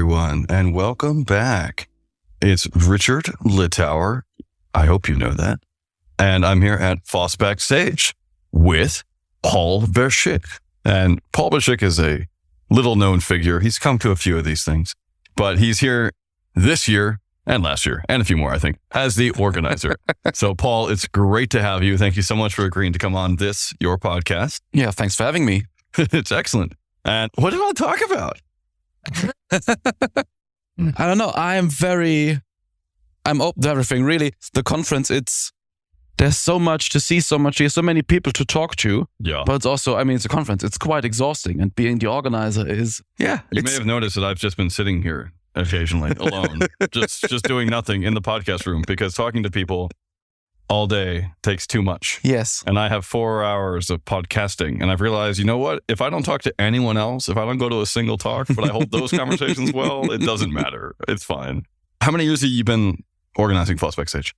everyone, and welcome back. It's Richard Littauer. I hope you know that. And I'm here at FOSS Backstage with Paul Berschick. And Paul Berschick is a little-known figure. He's come to a few of these things, but he's here this year and last year, and a few more, I think, as the organizer. So, Paul, it's great to have you. Thank you so much for agreeing to come on your podcast. Yeah, thanks for having me. It's excellent. And what do you want to talk about? I don't know. I'm open to everything. Really, the conference, there's so much to see, so many people to talk to. Yeah. But it's also, it's a conference. It's quite exhausting, and being the organizer is. Yeah. You may have noticed that I've just been sitting here occasionally alone, just doing nothing in the podcast room, because talking to people all day takes too much. Yes. And I have 4 hours of podcasting, and I've realized, you know what? If I don't talk to anyone else, if I don't go to a single talk, but I hold those conversations well, it doesn't matter. It's fine. How many years have you been organizing FOSS Backstage?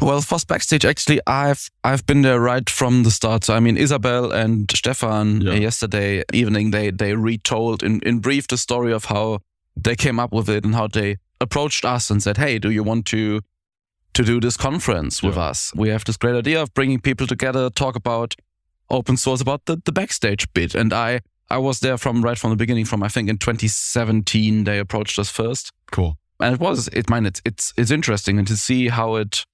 Well, FOSS Backstage, actually, I've been there right from the start. So, Isabel and Stefan, yesterday evening, they retold in brief the story of how they came up with it and how they approached us and said, hey, do you want to do this conference with us? We have this great idea of bringing people together, talk about open source, about the backstage bit. And I was there right from the beginning, I think in 2017, they approached us first. Cool. And it's interesting, and to see how it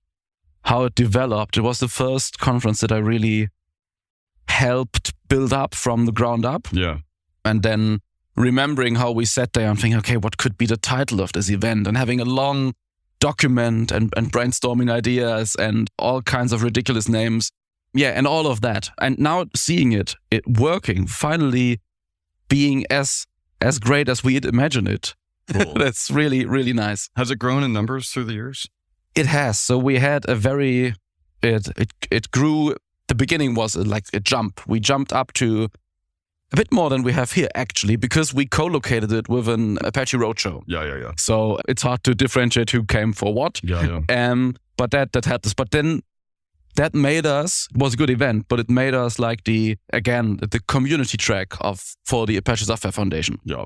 developed. It was the first conference that I really helped build up from the ground up. Yeah. And then remembering how we sat there and thinking, okay, what could be the title of this event? And having a long document and brainstorming ideas and all kinds of ridiculous names. Yeah, and all of that. And now seeing it working, finally being as great as we'd imagine it. Cool. That's really, really nice. Has it grown in numbers through the years? It has. So we had it grew. The beginning was like a jump. We jumped up to a bit more than we have here, actually, because we co-located it with an Apache Roadshow. Yeah. So it's hard to differentiate who came for what. Yeah. But that helped us. But then that made us, it was a good event, but it made us like the community track for the Apache Software Foundation. Yeah.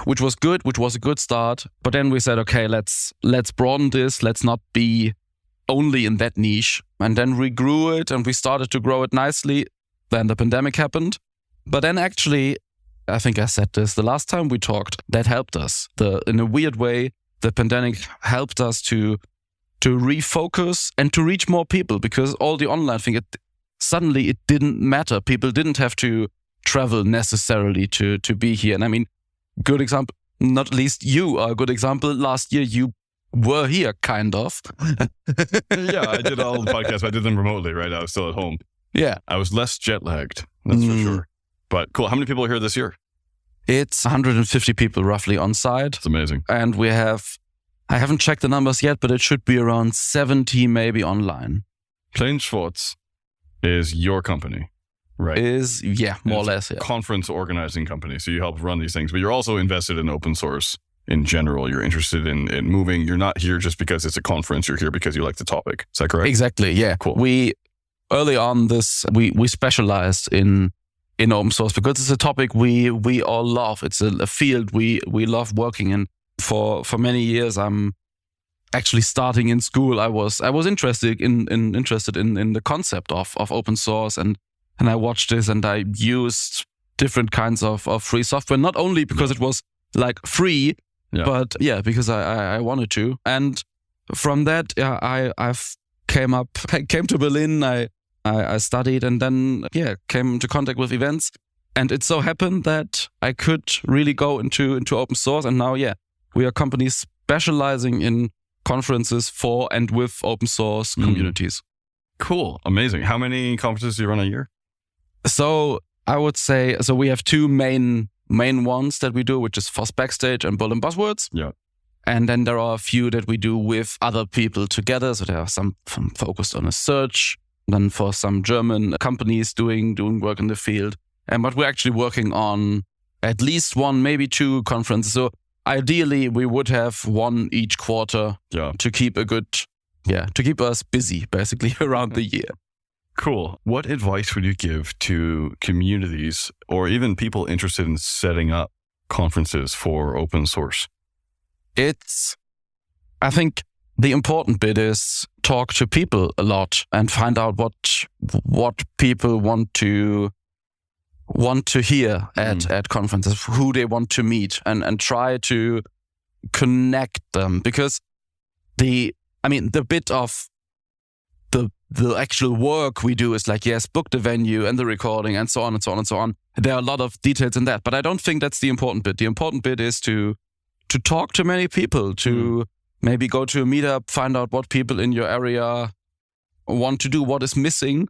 Which was good, which was a good start. But then we said, okay, let's broaden this. Let's not be only in that niche. And then we grew it, and we started to grow it nicely. Then the pandemic happened. But then actually, I think I said this the last time we talked, that helped us. In a weird way, the pandemic helped us to refocus and to reach more people, because all the online thing, suddenly it didn't matter. People didn't have to travel necessarily to be here. And good example, not least you are a good example. Last year you were here, kind of. Yeah, I did all the podcasts. I did them remotely, right? I was still at home. Yeah. I was less jet lagged, that's for sure. But cool. How many people are here this year? It's 150 people roughly on site. It's amazing. And I haven't checked the numbers yet, but it should be around 70 maybe online. Schwarz is your company, right? More or less, yeah. Conference organizing company. So you help run these things, but you're also invested in open source in general. You're interested in moving. You're not here just because it's a conference. You're here because you like the topic. Is that correct? Exactly, yeah. Cool. Early on we specialized in open source because it's a topic we all love. It's a field we love working in. For many years, I'm actually starting in school. I was interested in the concept of open source, and I watched this, and I used different kinds of free software, not only because it was like free, but because I wanted to. And from that, I came to Berlin. I studied, and then came into contact with events, and it so happened that I could really go into open source, and now we are companies specializing in conferences for and with open source communities. Cool, amazing. How many conferences do you run a year? So I would say we have two main ones that we do, which is FOSS Backstage and Berlin Buzzwords. Yeah. And then there are a few that we do with other people together. So there are some focused on a search, then for some German companies doing work in the field. But we're actually working on at least one, maybe two conferences. So ideally, we would have one each quarter to keep to keep us busy, basically, around the year. Cool. What advice would you give to communities or even people interested in setting up conferences for open source? I think the important bit is talk to people a lot and find out what people want to hear at conferences, who they want to meet, and try to connect them, because the bit of the actual work we do is like, yes, book the venue and the recording and so on and so on and so on. There are a lot of details in that, but I don't think that's the important bit. The important bit is to talk to many people, to maybe go to a meetup, find out what people in your area want to do, what is missing,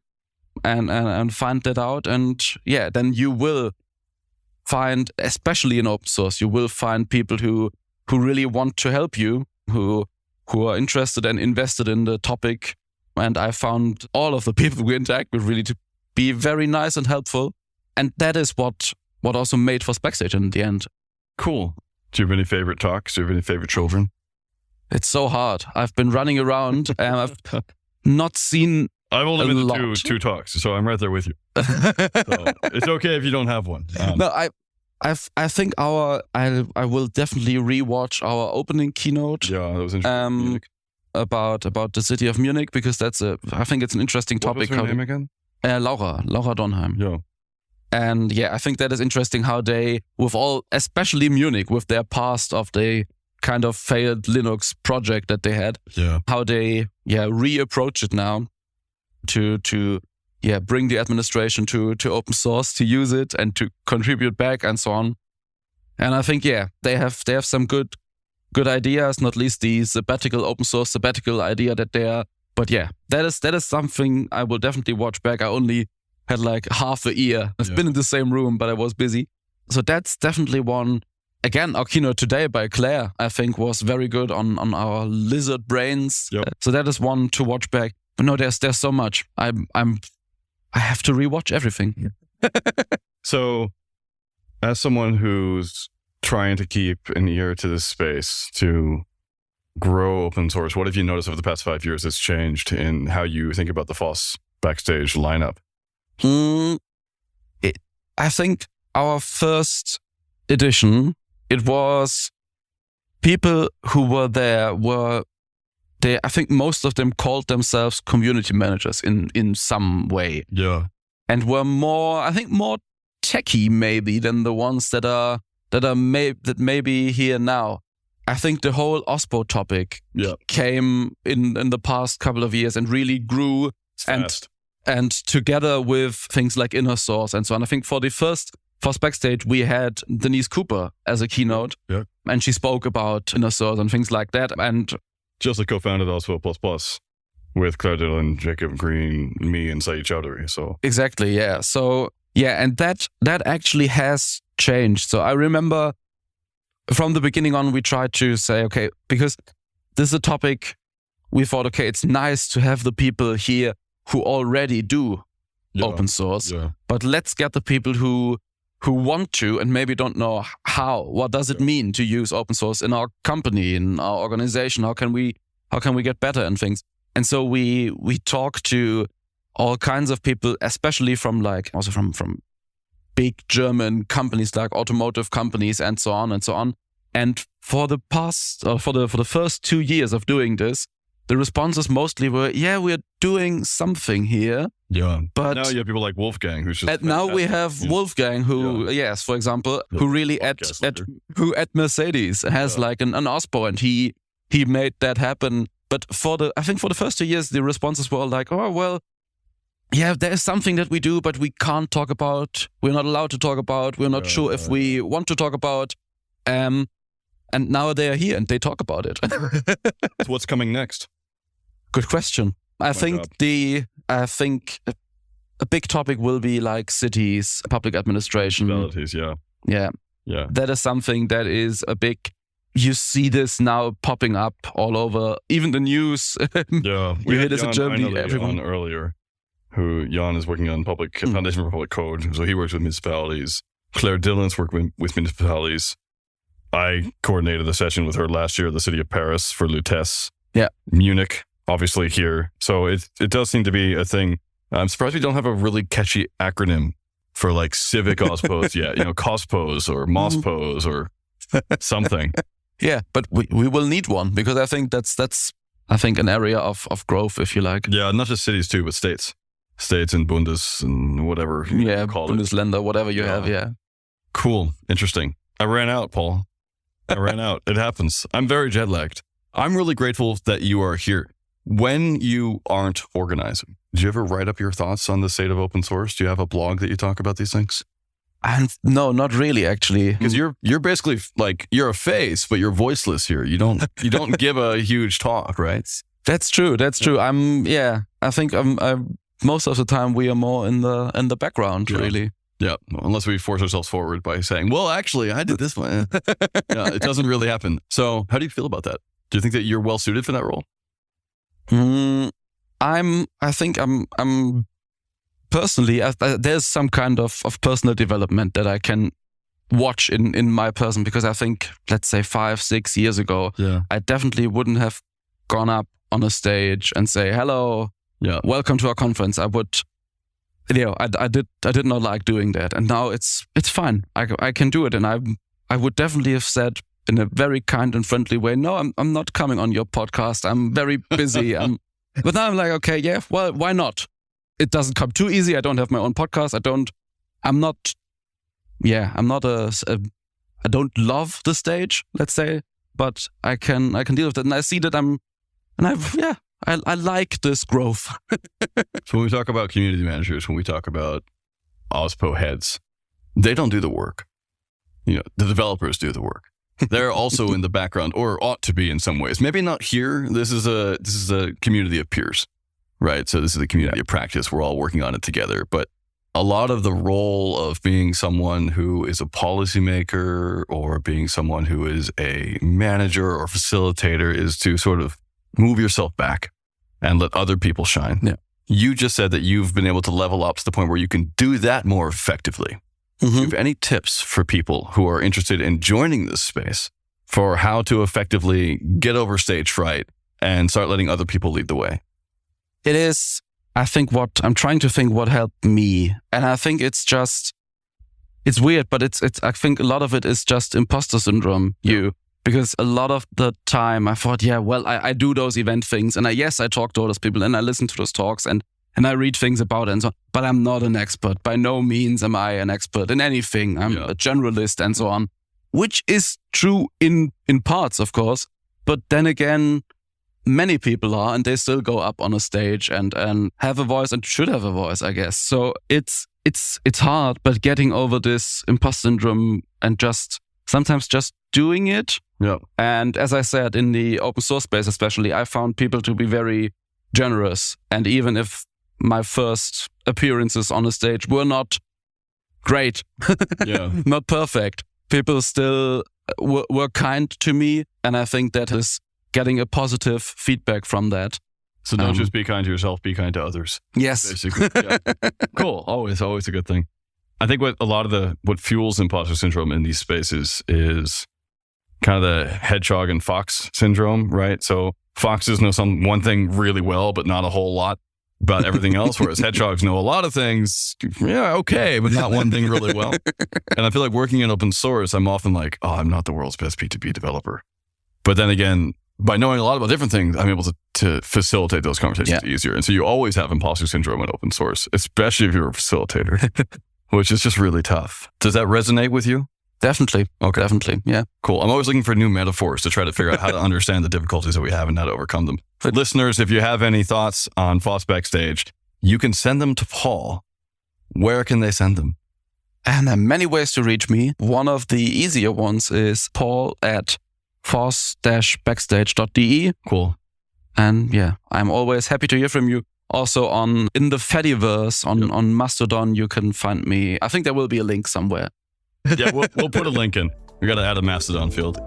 and find that out. And yeah, then you will find, especially in open source, you will find people who really want to help you, who are interested and invested in the topic. And I found all of the people we interact with really to be very nice and helpful. And that is what also made FOSS Backstage in the end. Cool. Do you have any favorite talks? Do you have any favorite children? It's so hard. I've been running around and I've not seen I've only been to two talks, so I'm right there with you. So it's okay if you don't have one. No, I think I will definitely rewatch our opening keynote. Yeah, that was interesting. About the city of Munich, because I think it's an interesting topic. What was her name again? Laura Donheim. Yeah. And yeah, I think that is interesting how they, especially Munich, with their past of the kind of failed Linux project that they had, how they reapproach it now to bring the administration to open source, to use it and to contribute back and so on. And I think they have some good ideas, not least the open source sabbatical idea that they are. But yeah, that is something I will definitely watch back. I only had like half a year. I've been in the same room, but I was busy. So that's definitely one. Again, our keynote today by Claire, I think, was very good on our lizard brains. Yep. So that is one to watch back. But no, there's so much. I have to rewatch everything. So, as someone who's trying to keep an ear to this space to grow open source, what have you noticed over the past 5 years that's changed in how you think about the FOSS Backstage lineup? I think our first edition, it was people who were there I think most of them called themselves community managers in some way. Yeah. And were more techie maybe than the ones that maybe here now. I think the whole OSPO topic came in the past couple of years and really grew and together with things like inner source and so on. I think for the first FOSS Backstage, we had Denise Cooper as a keynote, and she spoke about inner source and things like that. And she also co-founded OSPO++ with Claire Dillon, Jacob Green, me, and Saeed Chowdhury. So exactly, yeah. So yeah, and that actually has changed. So I remember from the beginning on, we tried to say, okay, because this is a topic, we thought, okay, it's nice to have the people here who already do open source, but let's get the people who want to and maybe don't know how. What does it mean to use open source in our company, in our organization? How can we get better and things? And so we talk to all kinds of people, especially from big German companies like automotive companies and so on and so on. And for the first 2 years of doing this, the responses mostly were, we're doing something here. Yeah. But now you have people like Wolfgang, who's just now we have Wolfgang, who, for example, who really at Mercedes has like an OSPO, and he made that happen. But I think for the first 2 years, the responses were all like, oh, well, there is something that we do, but we can't talk about. We're not allowed to talk about. We're not sure if we want to talk about. And now they are here and they talk about it. So what's coming next? Good question. I think a big topic will be like cities, public administration. Municipalities, yeah. That is something that is a big. You see this now popping up all over, even the news. Yeah, we hear this in Germany. Jan earlier, Jan is working on Foundation for Public Code, so he works with municipalities. Claire Dillon's worked with municipalities. I coordinated the session with her last year at the city of Paris for Lutece. Yeah. Munich, obviously here. So it does seem to be a thing. I'm surprised we don't have a really catchy acronym for like civic OSPOs yet. COSPOs or MOSPOs or something. Yeah, but we will need one, because I think that's an area of growth, if you like. Yeah, not just cities too, but states and Bundes and whatever you call Bundesländer, whatever you have. Yeah. Cool. Interesting. I ran out, Paul. I ran out. It happens. I'm very jet lagged. I'm really grateful that you are here. When you aren't organizing, do you ever write up your thoughts on the state of open source? Do you have a blog that you talk about these things? And no, not really, actually. Because you're basically like, you're a face, but you're voiceless here. You don't give a huge talk, right? That's true. I think most of the time we are more in the background, really. Yeah, unless we force ourselves forward by saying, well, actually, I did this one. Yeah, it doesn't really happen. So how do you feel about that? Do you think that you're well suited for that role? I think I'm personally, there's some kind of personal development that I can watch in my person, because I think, let's say 5-6 years ago, I definitely wouldn't have gone up on a stage and say, hello, welcome to our conference. I would, I did not like doing that. And now it's fine. I can do it. And I would definitely have said in a very kind and friendly way, no, I'm not coming on your podcast. I'm very busy. But now I'm like, okay, yeah, well, why not? It doesn't come too easy. I don't have my own podcast. I don't love the stage, let's say, but I can deal with it. And I see that I like this growth. So when we talk about community managers, when we talk about OSPO heads, they don't do the work. The developers do the work. They're also in the background, or ought to be in some ways. Maybe not here. This is a community of peers, right? So this is a community of practice. We're all working on it together. But a lot of the role of being someone who is a policymaker or being someone who is a manager or facilitator is to sort of move yourself back and let other people shine. Yeah. You just said that you've been able to level up to the point where you can do that more effectively. Mm-hmm. Do you have any tips for people who are interested in joining this space for how to effectively get over stage fright and start letting other people lead the way? It is, I think, what I'm trying to think what helped me. And I think it's weird, but it's I think a lot of it is just imposter syndrome. Because a lot of the time I thought, I do those event things. And I talk to all those people and I listen to those talks and I read things about it and so on. But I'm not an expert. By no means am I an expert in anything. I'm a generalist and so on, which is true in parts, of course. But then again, many people are, and they still go up on a stage and have a voice and should have a voice, I guess. So it's hard, but getting over this imposter syndrome and sometimes just doing it. Yeah. And as I said, in the open source space especially, I found people to be very generous. And even if my first appearances on a stage were not great, not perfect, people still were kind to me. And I think that is getting a positive feedback from that. So don't just be kind to yourself, be kind to others. Yes. Basically. Yeah. Cool. Always a good thing. I think what fuels imposter syndrome in these spaces is kind of the hedgehog and fox syndrome, right? So foxes know one thing really well, but not a whole lot about everything else, whereas hedgehogs know a lot of things, but not one thing really well. And I feel like working in open source, I'm often like, I'm not the world's best P2P developer. But then again, by knowing a lot about different things, I'm able to facilitate those conversations easier. And so you always have imposter syndrome in open source, especially if you're a facilitator, which is just really tough. Does that resonate with you? Definitely. Okay. Definitely. Yeah. Cool. I'm always looking for new metaphors to try to figure out how to understand the difficulties that we have and how to overcome them. Listeners, if you have any thoughts on FOSS Backstage, you can send them to Paul. Where can they send them? And there are many ways to reach me. One of the easier ones is paul@foss-backstage.de. Cool. And I'm always happy to hear from you. Also in the Fediverse on Mastodon, you can find me. I think there will be a link somewhere. Yeah, we'll put a link in. We got to add a Mastodon field.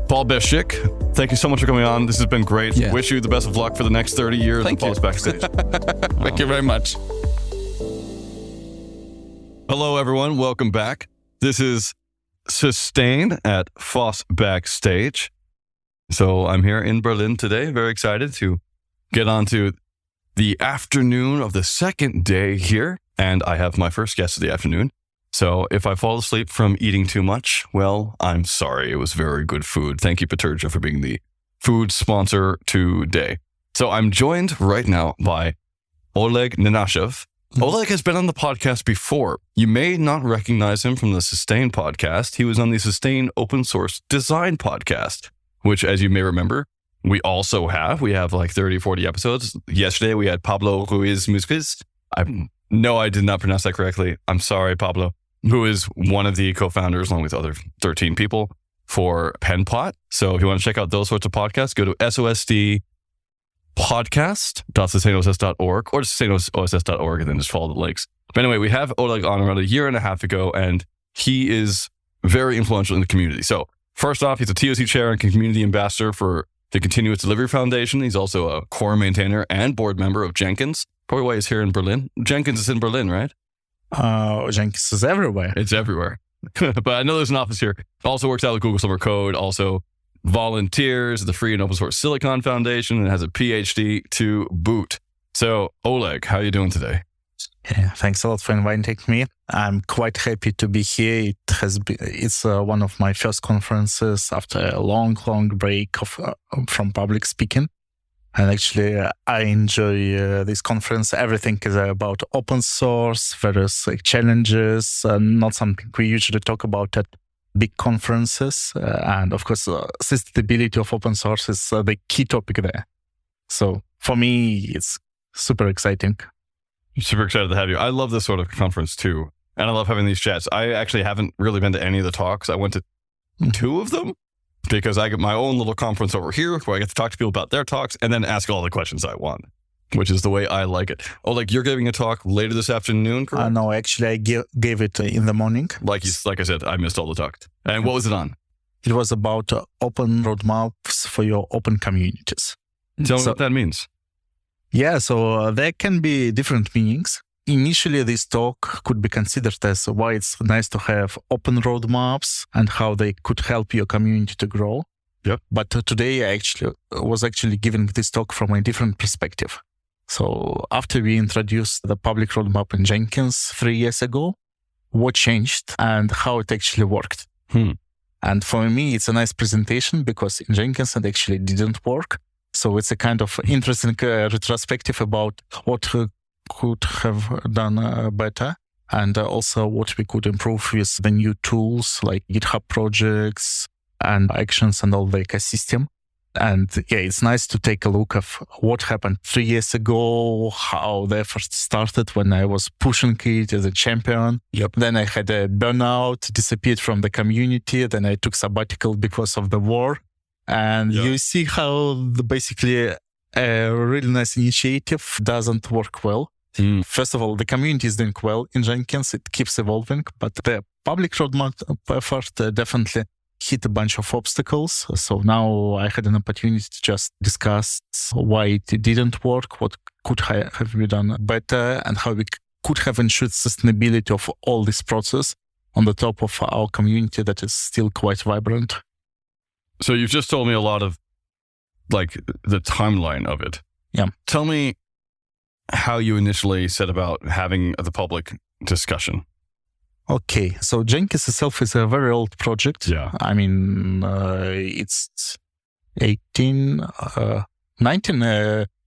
Paul Berschick, thank you so much for coming on. This has been great. Yeah. Wish you the best of luck for the next 30 years of FOSS Backstage. Thank you very much. Hello, everyone. Welcome back. This is Sustain at FOSS Backstage. So I'm here in Berlin today. Very excited to get on to the afternoon of the second day here. And I have my first guest of the afternoon, So if I fall asleep from eating too much, well, I'm sorry. It was very good food. Thank you, Peterja, for being the food sponsor today. So I'm joined right now by Oleg Nenashev. Oleg has been on the podcast before. You may not recognize him from the Sustain podcast. He was on the Sustain Open Source Design podcast, which, as you may remember, we also have. We have like 30, 40 episodes. Yesterday, we had Pablo Ruiz Musquiz. I did not pronounce that correctly. I'm sorry, Pablo, who is one of the co-founders, along with other 13 people, for PenPot. So if you want to check out those sorts of podcasts, go to sosdpodcast.sustainoss.org or sustainoss.org and then just follow the links. But anyway, we have Oleg on around a year and a half ago, and he is very influential in the community. So first off, he's a TOC chair and community ambassador for the Continuous Delivery Foundation. He's also a core maintainer and board member of Jenkins. Probably why he's here in Berlin. Jenkins is in Berlin, right? Jenkins is everywhere. It's everywhere. But I know there's an office here. Also works out with Google Summer Code. Also volunteers at the Free and Open Source Silicon Foundation and has a PhD to boot. So, Oleg, how are you doing today? Yeah, thanks a lot for inviting me. I'm quite happy to be here. It's one of my first conferences after a long break from public speaking. And actually, I enjoy this conference. Everything is about open source, various challenges, not something we usually talk about at big conferences. And of course, sustainability of open source is the key topic there. So for me, it's super exciting. I'm super excited to have you. I love this sort of conference too. And I love having these chats. I actually haven't really been to any of the talks. I went to 2 of them. Because I get my own little conference over here where I get to talk to people about their talks and then ask all the questions I want, which is the way I like it. Oh, like you're giving a talk later this afternoon, correct? No, actually, I gave it in the morning. Like I said, I missed all the talks. And what was it on? It was about open roadmaps for your open communities. Tell me what that means. Yeah, so there can be different meanings. Initially, this talk could be considered as why it's nice to have open roadmaps and how they could help your community to grow. Yep. But today, I was giving this talk from a different perspective. So after we introduced the public roadmap in Jenkins 3 years ago, what changed and how it actually worked. And for me, it's a nice presentation because in Jenkins it actually didn't work. So it's a kind of interesting retrospective about what could have done better and also what we could improve with the new tools like GitHub projects and Actions and all the ecosystem. And yeah, it's nice to take a look of what happened 3 years ago, how they first started when I was pushing it as a champion. Yep. Then I had a burnout, disappeared from the community. Then I took sabbatical because of the war. And you see how basically a really nice initiative doesn't work well. First of all, the community is doing well in Jenkins. It keeps evolving, but the public roadmap effort definitely hit a bunch of obstacles. So now I had an opportunity to just discuss why it didn't work, what could have been done better, and how we could have ensured sustainability of all this process on the top of our community that is still quite vibrant. So you've just told me a lot of like the timeline of it. Yeah. Tell me how you initially set about having the public discussion. Okay, so Jenkins itself is a very old project. Yeah. I mean, it's 19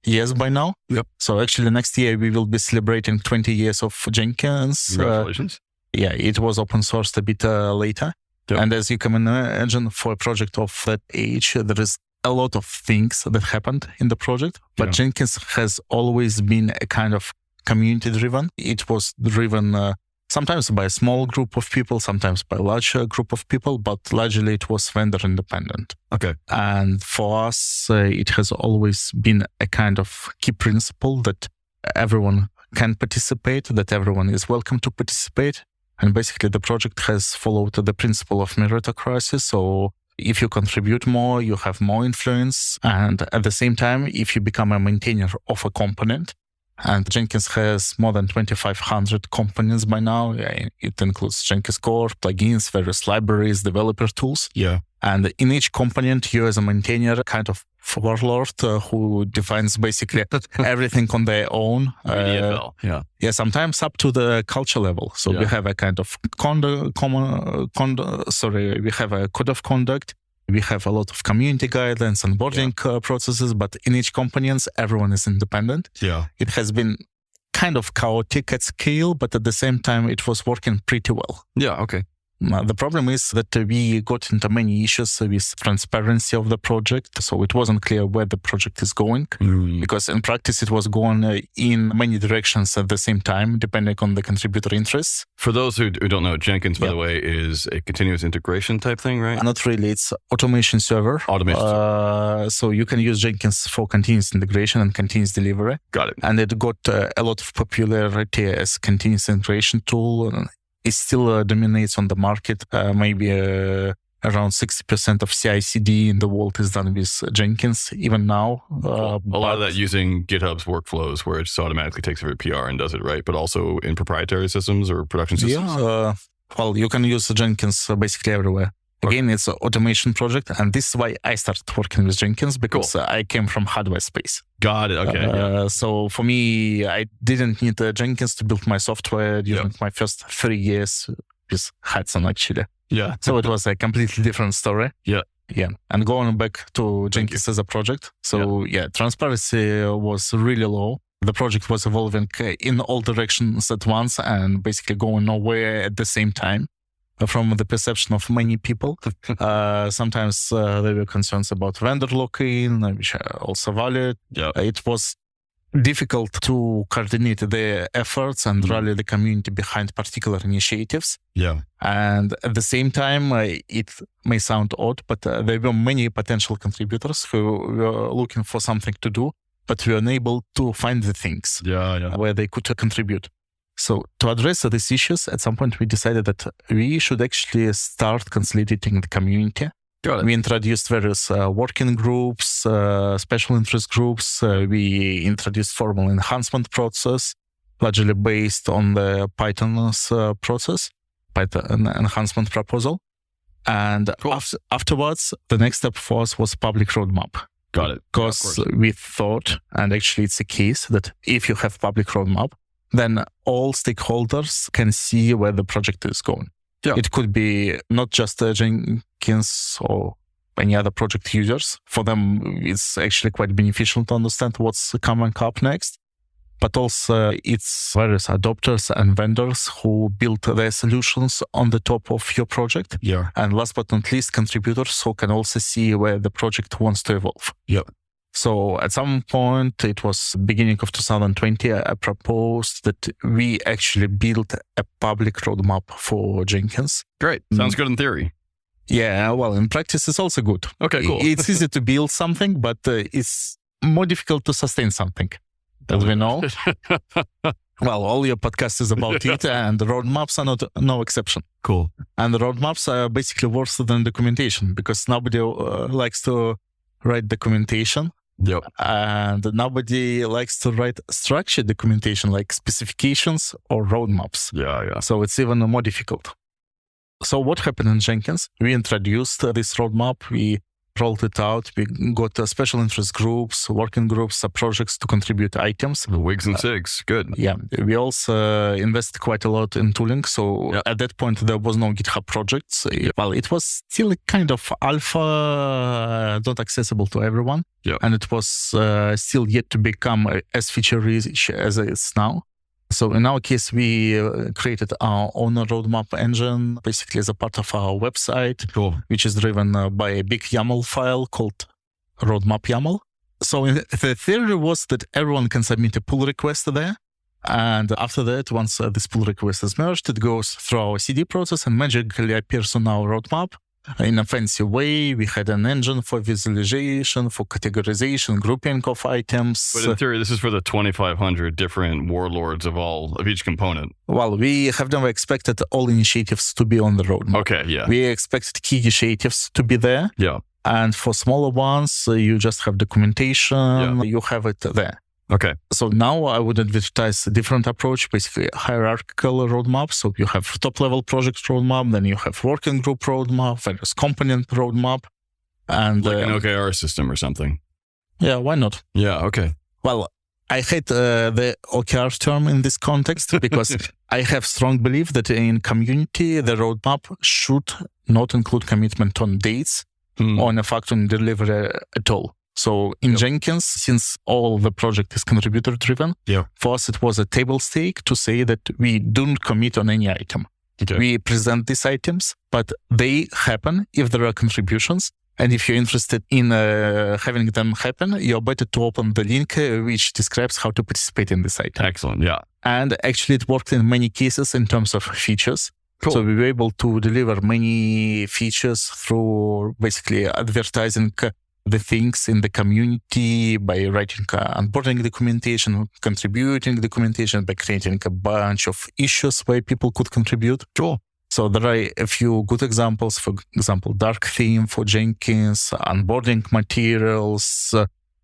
years by now. Yep. So actually next year we will be celebrating 20 years of Jenkins. Congratulations. Yeah, it was open sourced a bit later. Yep. And as you can imagine, for a project of that age, there is a lot of things that happened in the project. But Jenkins has always been a kind of community driven. It was driven sometimes by a small group of people, sometimes by a larger group of people, but largely it was vendor independent. Okay. And for us, it has always been a kind of key principle that everyone can participate, that everyone is welcome to participate. And basically the project has followed the principle of meritocracy. So if you contribute more, you have more influence. And at the same time, if you become a maintainer of a component, and Jenkins has more than 2,500 components by now. It includes Jenkins core, plugins, various libraries, developer tools. Yeah. And in each component, you as a maintainer kind of warlord who defines basically everything on their own. Yeah, sometimes up to the culture level. So we have a kind of we have a code of conduct. We have a lot of community guidelines and onboarding processes, but in each component, everyone is independent. Yeah. It has been kind of chaotic at scale, but at the same time, it was working pretty well. Yeah, okay. The problem is that we got into many issues with transparency of the project. So it wasn't clear where the project is going because in practice it was going in many directions at the same time, depending on the contributor interests. For those who don't know, Jenkins, by the way, is a continuous integration type thing, right? Not really. It's automation server. So you can use Jenkins for continuous integration and continuous delivery. Got it. And it got a lot of popularity as continuous integration tool. It still dominates on the market. Maybe around 60% of CI/CD in the world is done with Jenkins, even now. A lot of that using GitHub's workflows where it just automatically takes every PR and does it, right? But also in proprietary systems or production systems? Yeah, well, you can use Jenkins basically everywhere. Again, it's an automation project, and this is why I started working with Jenkins, because I came from hardware space. Got it, okay. So for me, I didn't need Jenkins to build my software during my first 3 years with Hudson, actually. Yeah. So it was a completely different story. Yeah. And going back to Jenkins as a project. So transparency was really low. The project was evolving in all directions at once and basically going nowhere at the same time. From the perception of many people. Sometimes there were concerns about vendor lock-in, which are also valid. Yeah. It was difficult to coordinate their efforts and rally the community behind particular initiatives. Yeah. And at the same time, it may sound odd, but there were many potential contributors who were looking for something to do, but were unable to find the things where they could contribute. So to address these issues, at some point we decided that we should actually start consolidating the community. Got it. We introduced various working groups, special interest groups. We introduced formal enhancement process, largely based on the Python's process, Python enhancement proposal. And afterwards, the next step for us was public roadmap. Got it. Because we thought, and actually it's a case, that if you have public roadmap, then all stakeholders can see where the project is going. Yeah. It could be not just Jenkins or any other project users. For them, it's actually quite beneficial to understand what's coming up next. But also it's various adopters and vendors who build their solutions on the top of your project. Yeah. And last but not least, contributors who can also see where the project wants to evolve. Yeah. So at some point, it was beginning of 2020, I proposed that we actually build a public roadmap for Jenkins. Great. Sounds good in theory. Yeah, well, in practice, it's also good. Okay, cool. It's easy to build something, but it's more difficult to sustain something, as we know. Well, all your podcast is about it, and the roadmaps are no exception. Cool. And the roadmaps are basically worse than documentation, because nobody likes to write documentation. Yep. And nobody likes to write structured documentation like specifications or roadmaps. Yeah. So it's even more difficult. So what happened in Jenkins? We introduced this roadmap. We rolled it out. We got special interest groups, working groups, projects to contribute items. The wigs and SIGs. Good. Yeah. We also invested quite a lot in tooling. So at that point, there was no GitHub projects. Well, it was still kind of alpha, not accessible to everyone. Yeah. And it was still yet to become as feature-rich as it is now. So in our case, we created our own roadmap engine, basically as a part of our website, which is driven by a big YAML file called roadmap YAML. So the theory was that everyone can submit a pull request there. And after that, once this pull request is merged, it goes through our CD process and magically appears on our roadmap. In a fancy way, we had an engine for visualization, for categorization, grouping of items. But in theory, this is for the 2,500 different warlords of each component. Well, we have never expected all initiatives to be on the roadmap. Okay, yeah. We expected key initiatives to be there. Yeah. And for smaller ones, you just have documentation, you have it there. Okay. So now I would advertise a different approach, basically hierarchical roadmap. So you have top-level project roadmap, then you have working group roadmap, various component roadmap. And Like an OKR system or something. Yeah, why not? Yeah, okay. Well, I hate the OKR term in this context because I have strong belief that in community, the roadmap should not include commitment on dates or on a factor in delivery at all. So in Jenkins, since all the project is contributor driven, for us, it was a table stake to say that we don't commit on any item. Okay. We present these items, but they happen if there are contributions. And if you're interested in having them happen, you're better to open the link which describes how to participate in this item. Excellent, yeah. And actually, it worked in many cases in terms of features. Cool. So we were able to deliver many features through basically advertising the things in the community by writing onboarding documentation, contributing documentation, by creating a bunch of issues where people could contribute. Cool. So there are a few good examples. For example, dark theme for Jenkins, onboarding materials,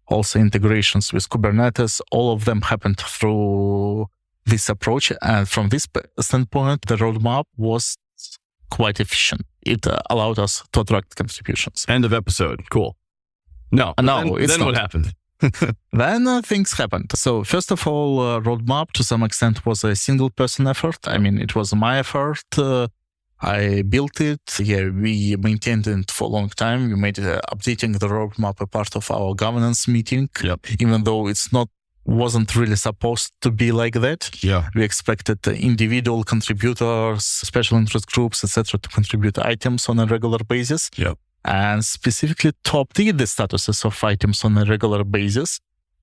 also integrations with Kubernetes. All of them happened through this approach. And from this standpoint, the roadmap was quite efficient. It allowed us to attract contributions. End of episode. Cool. No, then what happened? Then things happened. So first of all, roadmap to some extent was a single person effort. I mean, it was my effort. I built it. Yeah, we maintained it for a long time. We made updating the roadmap a part of our governance meeting, even though wasn't really supposed to be like that. Yeah. We expected individual contributors, special interest groups, etc., to contribute items on a regular basis. Yep. And specifically to update the statuses of items on a regular basis.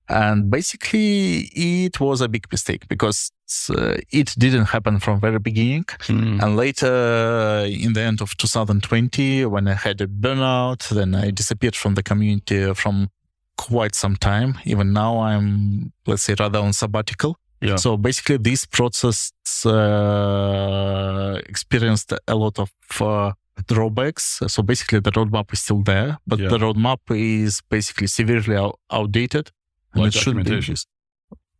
And basically, it was a big mistake because it didn't happen from very beginning. And later, in the end of 2020, when I had a burnout, then I disappeared from the community from quite some time. Even now, I'm, let's say, rather on sabbatical. Yeah. So basically, this process experienced a lot of drawbacks. So basically, the roadmap is still there, but the roadmap is basically severely outdated. And Like it should documentation.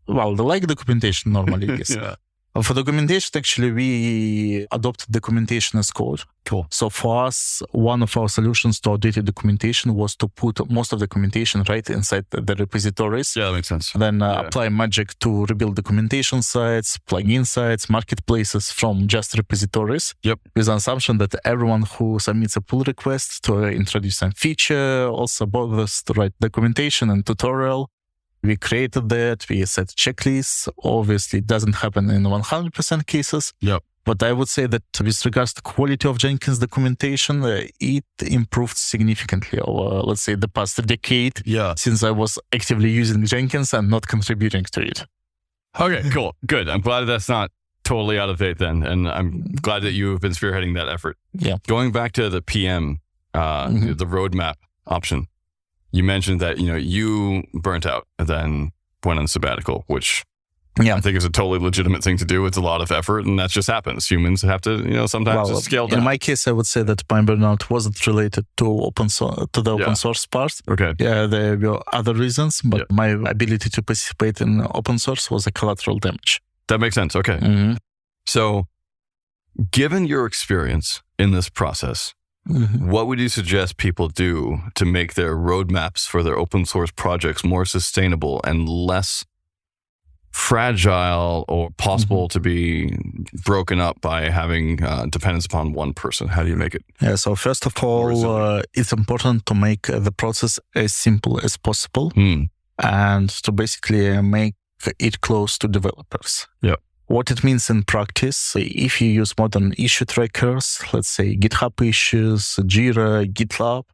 Well, the like documentation normally is. Yeah. For documentation, actually, we adopted documentation as code. Cool. So for us, one of our solutions to outdated documentation was to put most of the documentation right inside the repositories. Yeah, that makes sense. Then apply magic to rebuild documentation sites, plugin sites, marketplaces from just repositories. Yep. With the assumption that everyone who submits a pull request to introduce some feature also bothers to write documentation and tutorial. We created that. We set checklists. Obviously, it doesn't happen in 100% cases. Yep. But I would say that with regards to quality of Jenkins documentation, it improved significantly over, let's say, the past decade. Yeah. Since I was actively using Jenkins and not contributing to it. Okay, cool. Good. I'm glad that's not totally out of date then. And I'm glad that you have been spearheading that effort. Yeah. Going back to the PM, the roadmap option, you mentioned that, you burnt out and then went on sabbatical, which I think is a totally legitimate thing to do. It's a lot of effort and that just happens. Humans have to, sometimes just scale down. In my case, I would say that my burnout wasn't related to open source part. Okay. Yeah, there were other reasons, but my ability to participate in open source was a collateral damage. That makes sense. Okay. So given your experience in this process, what would you suggest people do to make their roadmaps for their open source projects more sustainable and less fragile or possible to be broken up by having dependence upon one person? How do you make it? Yeah, so first of all, it's important to make the process as simple as possible and to basically make it close to developers. Yeah. What it means in practice, if you use modern issue trackers, let's say GitHub issues, Jira, GitLab,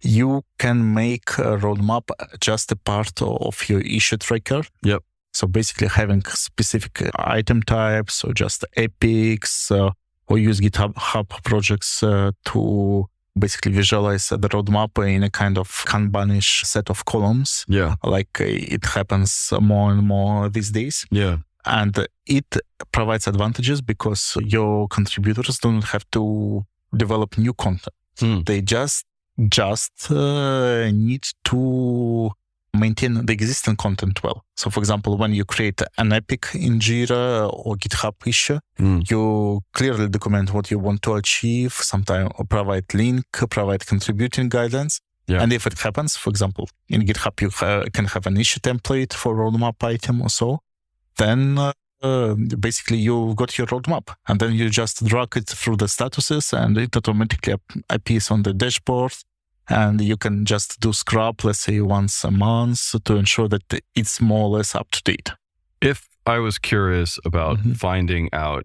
you can make a roadmap just a part of your issue tracker. Yep. So basically having specific item types or just epics or use GitHub projects to basically visualize the roadmap in a kind of Kanban-ish set of columns. Yeah. Like it happens more and more these days. Yeah. And it provides advantages because your contributors don't have to develop new content. They just need to maintain the existing content well. So, for example, when you create an epic in Jira or GitHub issue, you clearly document what you want to achieve, sometimes provide link, provide contributing guidance. Yeah. And if it happens, for example, in GitHub, you can have an issue template for roadmap item or so, then basically you got your roadmap, and then you just drag it through the statuses and it automatically appears on the dashboard. And you can just do scrub, let's say once a month, to ensure that it's more or less up to date. If I was curious about finding out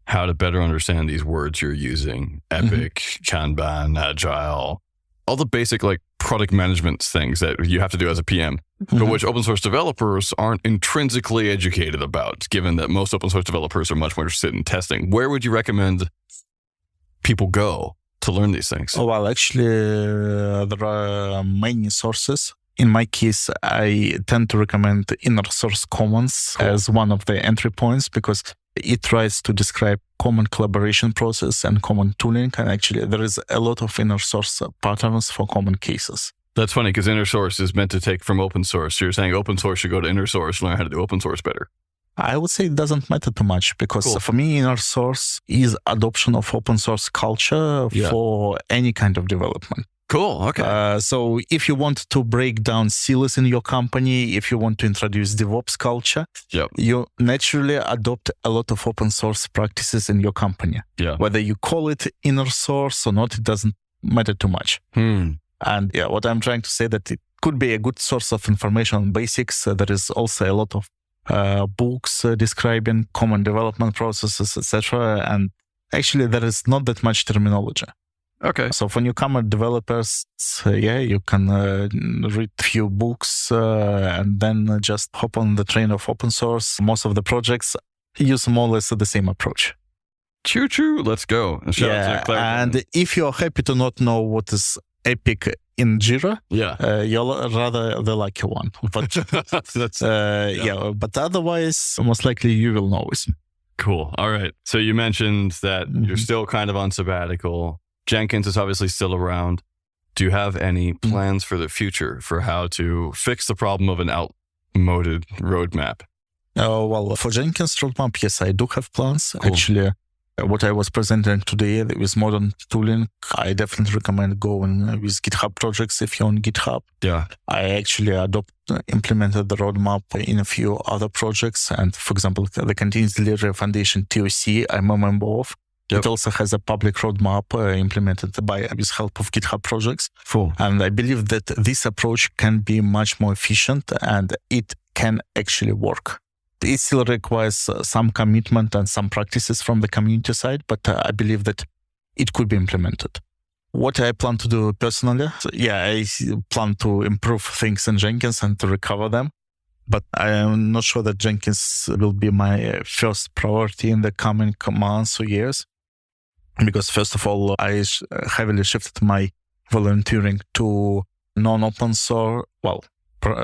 how to better understand these words you're using, epic, Kanban, agile, all the basic like product management things that you have to do as a PM, but which open source developers aren't intrinsically educated about, given that most open source developers are much more interested in testing, where would you recommend people go to learn these things? Oh, well, actually, there are many sources. In my case, I tend to recommend Inner Source Commons as one of the entry points, because it tries to describe common collaboration process and common tooling. And actually, there is a lot of inner source patterns for common cases. That's funny, because inner source is meant to take from open source. So you're saying open source should go to inner source and learn how to do open source better. I would say it doesn't matter too much, because for me, inner source is adoption of open source culture for any kind of development. Cool. Okay. So if you want to break down silos in your company, if you want to introduce DevOps culture, you naturally adopt a lot of open source practices in your company. Yeah. Whether you call it inner source or not, it doesn't matter too much. And what I'm trying to say that it could be a good source of information on basics. There is also a lot of books describing common development processes, etc. And actually, there is not that much terminology. Okay. So for newcomer developers, you can read a few books and then just hop on the train of open source. Most of the projects use more or less the same approach. Choo-choo, let's go. And if you're happy to not know what is epic in Jira, you're rather the lucky one. But but otherwise, most likely you will know it. Cool. All right. So you mentioned that you're still kind of on sabbatical. Jenkins is obviously still around. Do you have any plans for the future for how to fix the problem of an outmoded roadmap? Well, for Jenkins roadmap, yes, I do have plans. Cool. Actually, what I was presenting today with modern tooling, I definitely recommend going with GitHub projects if you're on GitHub. Yeah. I actually implemented the roadmap in a few other projects. And for example, the Continuous Delivery Foundation, TOC, I'm a member of. It also has a public roadmap implemented with help of GitHub projects. Cool. And I believe that this approach can be much more efficient and it can actually work. It still requires some commitment and some practices from the community side, but I believe that it could be implemented. What I plan to do personally, I plan to improve things in Jenkins and to recover them. But I am not sure that Jenkins will be my first priority in the coming months or years. Because first of all, I heavily shifted my volunteering to non-open source. Well,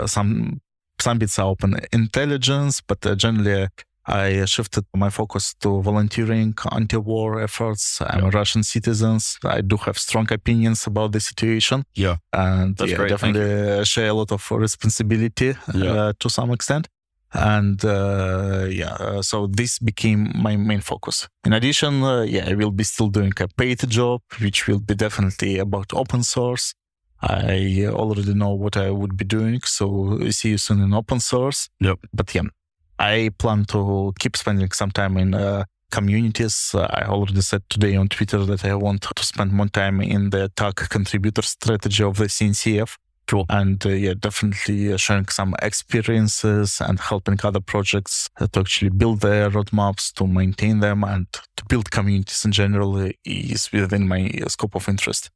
some bits are open intelligence, but generally I shifted my focus to volunteering, anti-war efforts. I'm a Russian citizen. I do have strong opinions about the situation. Yeah. And definitely share a lot of responsibility to some extent. And so this became my main focus. In addition, I will be still doing a paid job, which will be definitely about open source. I already know what I would be doing, so see you soon in open source. Yep. But I plan to keep spending some time in communities. I already said today on Twitter that I want to spend more time in the tag contributor strategy of the CNCF. Cool. And definitely sharing some experiences and helping other projects to actually build their roadmaps, to maintain them, and to build communities in general is within my scope of interest.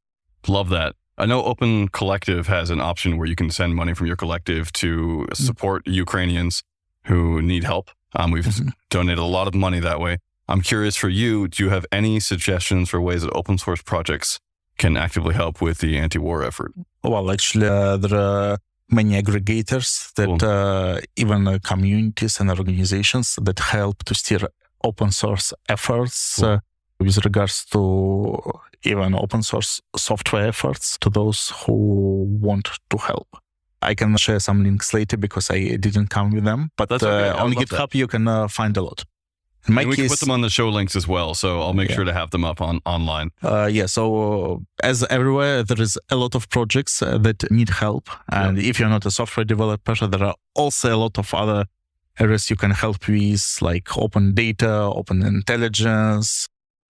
Love that. I know Open Collective has an option where you can send money from your collective to support Ukrainians who need help. We've donated a lot of money that way. I'm curious for you, do you have any suggestions for ways that open source projects can actively help with the anti-war effort? Well, actually, there are many aggregators that even communities and organizations that help to steer open source efforts with regards to even open source software efforts to those who want to help. I can share some links later because I didn't come with them. But That's okay. on GitHub, you can find a lot. In my and we case, can put them on the show links as well, so I'll make sure to have them up online. So as everywhere, there is a lot of projects that need help. And if you're not a software developer, there are also a lot of other areas you can help with, like open data, open intelligence,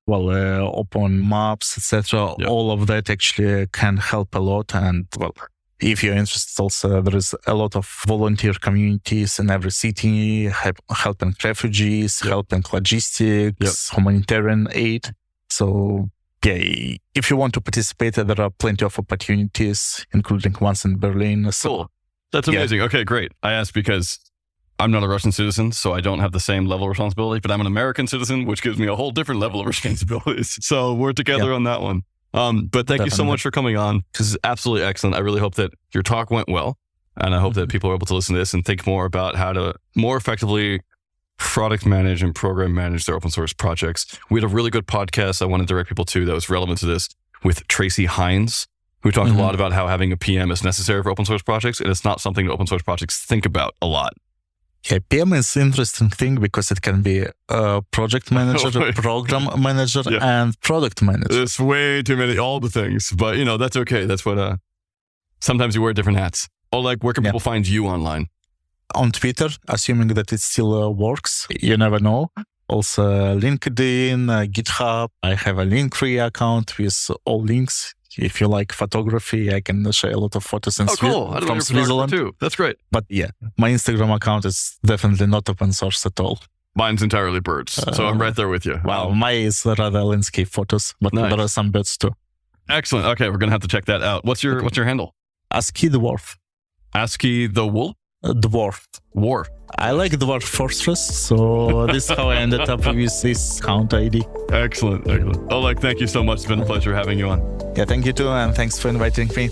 open maps, etc. Yep. All of that actually can help a lot. And if you're interested also, there is a lot of volunteer communities in every city, helping refugees, helping logistics, humanitarian aid. So if you want to participate, there are plenty of opportunities, including ones in Berlin. So, cool. That's amazing. Okay, great. I asked because I'm not a Russian citizen, so I don't have the same level of responsibility, but I'm an American citizen, which gives me a whole different level of responsibilities. So we're together on that one. But thank you so much for coming on. This is absolutely excellent. I really hope that your talk went well. And I hope that people are able to listen to this and think more about how to more effectively product manage and program manage their open source projects. We had a really good podcast I want to direct people to that was relevant to this with Tracy Hines, who talked a lot about how having a PM is necessary for open source projects. And it's not something that open source projects think about a lot. Yeah, PM is an interesting thing because it can be a project manager, program manager, and product manager. There's way too many, all the things. But, that's okay. That's what, sometimes you wear different hats. Oleg, where can people find you online? On Twitter, assuming that it still works. You never know. Also, LinkedIn, GitHub. I have a Linktree account with all links. If you like photography, I can share a lot of photos from Switzerland too. That's great. But my Instagram account is definitely not open source at all. Mine's entirely birds, so I'm right there with you. Wow, mine is rather landscape photos, but there are some birds too. Excellent. Okay, we're gonna have to check that out. What's your handle? ASCII Dwarf. ASCII the wool? Dwarf. War. I like Dwarf Fortress, so this is how I ended up with this account ID. Excellent. Oleg, thank you so much. It's been a pleasure having you on. Yeah, thank you too, and thanks for inviting me.